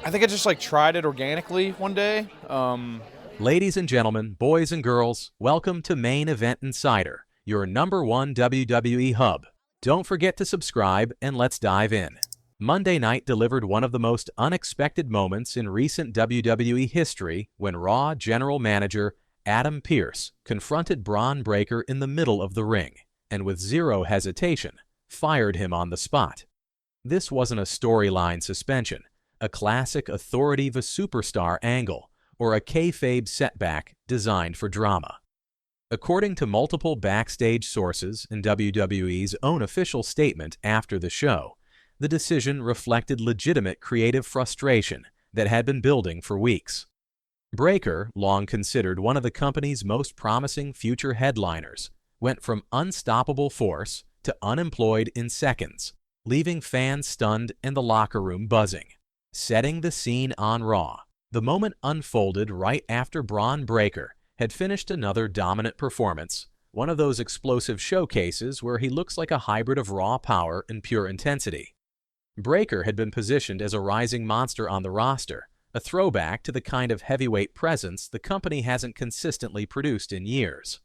I think I just like tried it organically one day. Ladies and gentlemen, boys and girls, welcome to Main Event Insider, your #1 WWE hub. Don't forget to subscribe and let's dive in. Monday night delivered one of the most unexpected moments in recent WWE history when Raw General Manager Adam Pearce confronted Bron Breakker in the middle of the ring and with zero hesitation, fired him on the spot. This wasn't a storyline suspension, a classic authority of a superstar angle, or a kayfabe setback designed for drama. According to multiple backstage sources and WWE's own official statement after the show, the decision reflected legitimate creative frustration that had been building for weeks. Breakker, long considered one of the company's most promising future headliners, went from unstoppable force to unemployed in seconds, leaving fans stunned and the locker room buzzing. Setting the scene on Raw, the moment unfolded right after Bron Breakker had finished another dominant performance, one of those explosive showcases where he looks like a hybrid of raw power and pure intensity. Breakker had been positioned as a rising monster on the roster, a throwback to the kind of heavyweight presence the company hasn't consistently produced in years.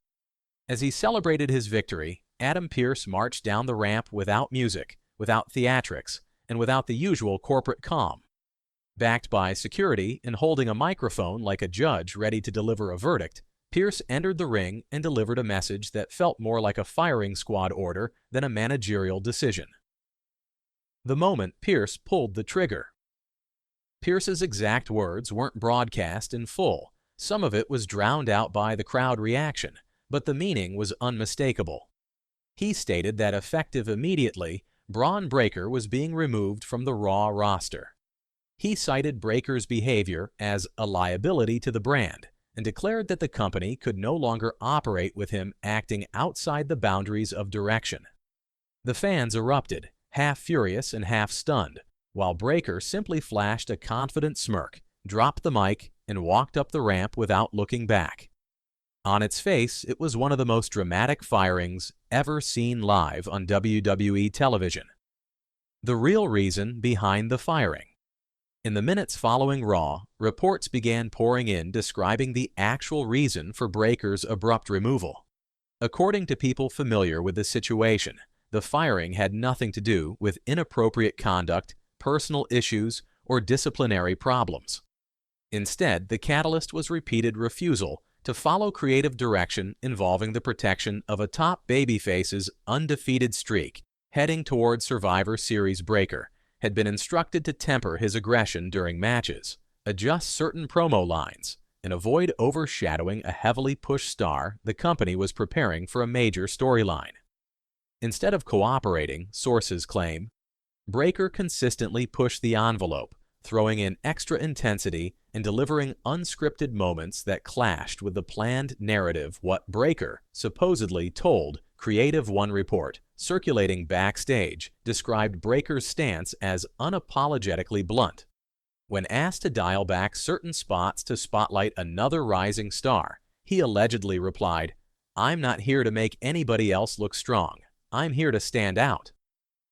As he celebrated his victory, Adam Pearce marched down the ramp without music, without theatrics, and without the usual corporate calm. Backed by security and holding a microphone like a judge ready to deliver a verdict, Pearce entered the ring and delivered a message that felt more like a firing squad order than a managerial decision. The moment Pearce pulled the trigger. Pearce's exact words weren't broadcast in full. Some of it was drowned out by the crowd reaction, but the meaning was unmistakable. He stated that effective immediately, Bron Breakker was being removed from the Raw roster. He cited Breakker's behavior as a liability to the brand and declared that the company could no longer operate with him acting outside the boundaries of direction. The fans erupted, half furious and half stunned, while Breakker simply flashed a confident smirk, dropped the mic, and walked up the ramp without looking back. On its face, it was one of the most dramatic firings ever seen live on WWE television. The real reason behind the firing. In the minutes following Raw, reports began pouring in describing the actual reason for Breakker's abrupt removal. According to people familiar with the situation, the firing had nothing to do with inappropriate conduct, personal issues, or disciplinary problems. Instead, the catalyst was repeated refusal to follow creative direction involving the protection of a top babyface's undefeated streak heading toward Survivor Series. Breakker had been instructed to temper his aggression during matches, adjust certain promo lines, and avoid overshadowing a heavily pushed star the company was preparing for a major storyline. Instead of cooperating, sources claim, Breakker consistently pushed the envelope, throwing in extra intensity and delivering unscripted moments that clashed with the planned narrative. What Breakker supposedly told Creative One report circulating backstage described Breakker's stance as unapologetically blunt. When asked to dial back certain spots to spotlight another rising star, he allegedly replied, "I'm not here to make anybody else look strong. I'm here to stand out."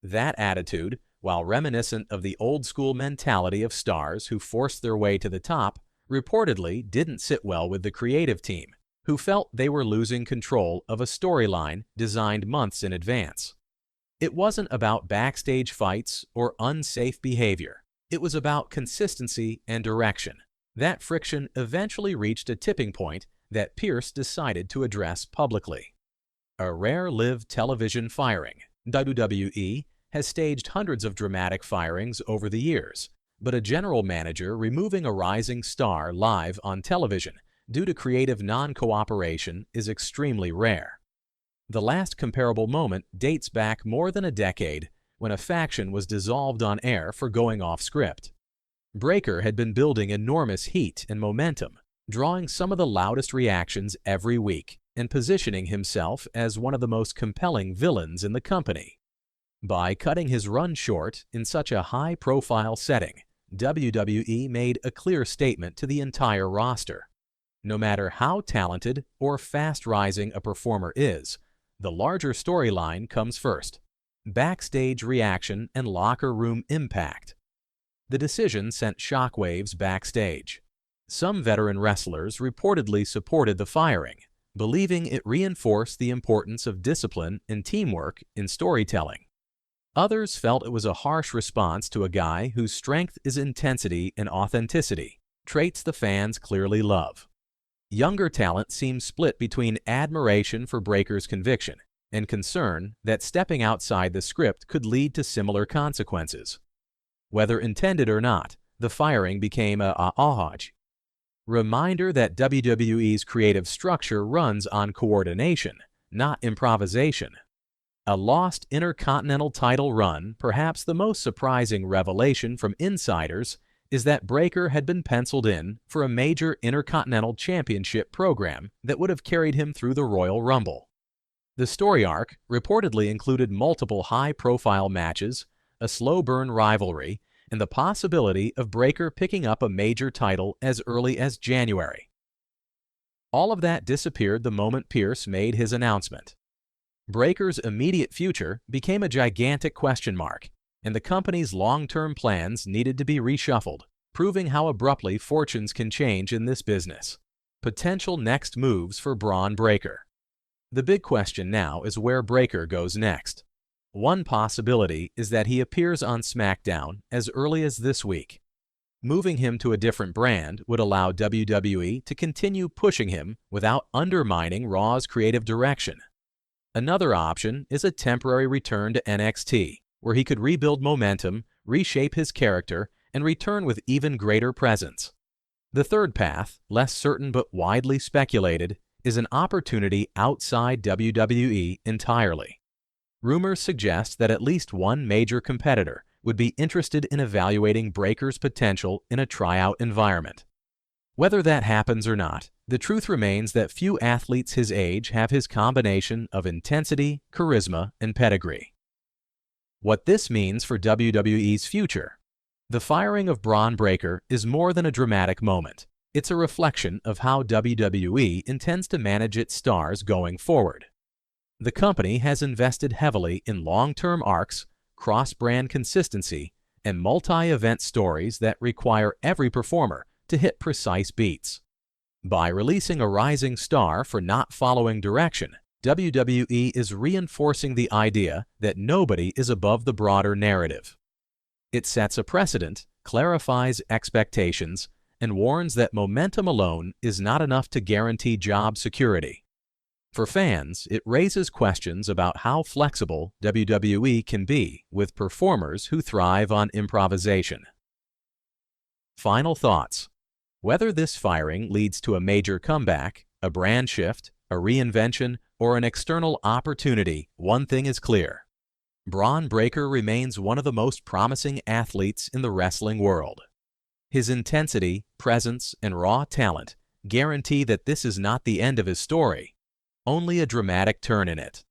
That attitude, while reminiscent of the old-school mentality of stars who forced their way to the top, reportedly didn't sit well with the creative team, who felt they were losing control of a storyline designed months in advance. It wasn't about backstage fights or unsafe behavior. It was about consistency and direction. That friction eventually reached a tipping point that Pearce decided to address publicly. A rare live television firing. WWE has staged hundreds of dramatic firings over the years, but a general manager removing a rising star live on television due to creative non-cooperation is extremely rare. The last comparable moment dates back more than a decade when a faction was dissolved on air for going off script. Breakker had been building enormous heat and momentum, drawing some of the loudest reactions every week and positioning himself as one of the most compelling villains in the company. By cutting his run short in such a high-profile setting, WWE made a clear statement to the entire roster. No matter how talented or fast-rising a performer is, the larger storyline comes first: backstage reaction and locker room impact. The decision sent shockwaves backstage. Some veteran wrestlers reportedly supported the firing, believing it reinforced the importance of discipline and teamwork in storytelling. Others felt it was a harsh response to a guy whose strength is intensity and authenticity, traits the fans clearly love. Younger talent seems split between admiration for Breakker's conviction and concern that stepping outside the script could lead to similar consequences. Whether intended or not, the firing became a ahaj. Reminder that WWE's creative structure runs on coordination, not improvisation. A lost Intercontinental title run, perhaps the most surprising revelation from insiders, is that Breakker had been penciled in for a major Intercontinental Championship program that would have carried him through the Royal Rumble. The story arc reportedly included multiple high-profile matches, a slow-burn rivalry, and the possibility of Breakker picking up a major title as early as January. All of that disappeared the moment Pearce made his announcement. Breakker's immediate future became a gigantic question mark, and the company's long-term plans needed to be reshuffled, proving how abruptly fortunes can change in this business. Potential next moves for Bron Breakker. The big question now is where Breakker goes next. One possibility is that he appears on SmackDown as early as this week. Moving him to a different brand would allow WWE to continue pushing him without undermining Raw's creative direction. Another option is a temporary return to NXT, where he could rebuild momentum, reshape his character, and return with even greater presence. The third path, less certain but widely speculated, is an opportunity outside WWE entirely. Rumors suggest that at least one major competitor would be interested in evaluating Breakker's potential in a tryout environment. Whether that happens or not, the truth remains that few athletes his age have his combination of intensity, charisma, and pedigree. What this means for WWE's future. The firing of Bron Breakker is more than a dramatic moment. It's a reflection of how WWE intends to manage its stars going forward. The company has invested heavily in long-term arcs, cross-brand consistency, and multi-event stories that require every performer to hit precise beats. By releasing a rising star for not following direction, WWE is reinforcing the idea that nobody is above the broader narrative. It sets a precedent, clarifies expectations, and warns that momentum alone is not enough to guarantee job security. For fans, it raises questions about how flexible WWE can be with performers who thrive on improvisation. Final thoughts. Whether this firing leads to a major comeback, a brand shift, a reinvention, or an external opportunity, one thing is clear. Bron Breakker remains one of the most promising athletes in the wrestling world. His intensity, presence, and raw talent guarantee that this is not the end of his story, only a dramatic turn in it.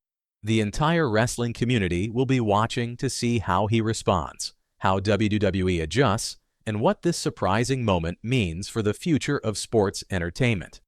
The entire wrestling community will be watching to see how he responds, how WWE adjusts, and what this surprising moment means for the future of sports entertainment.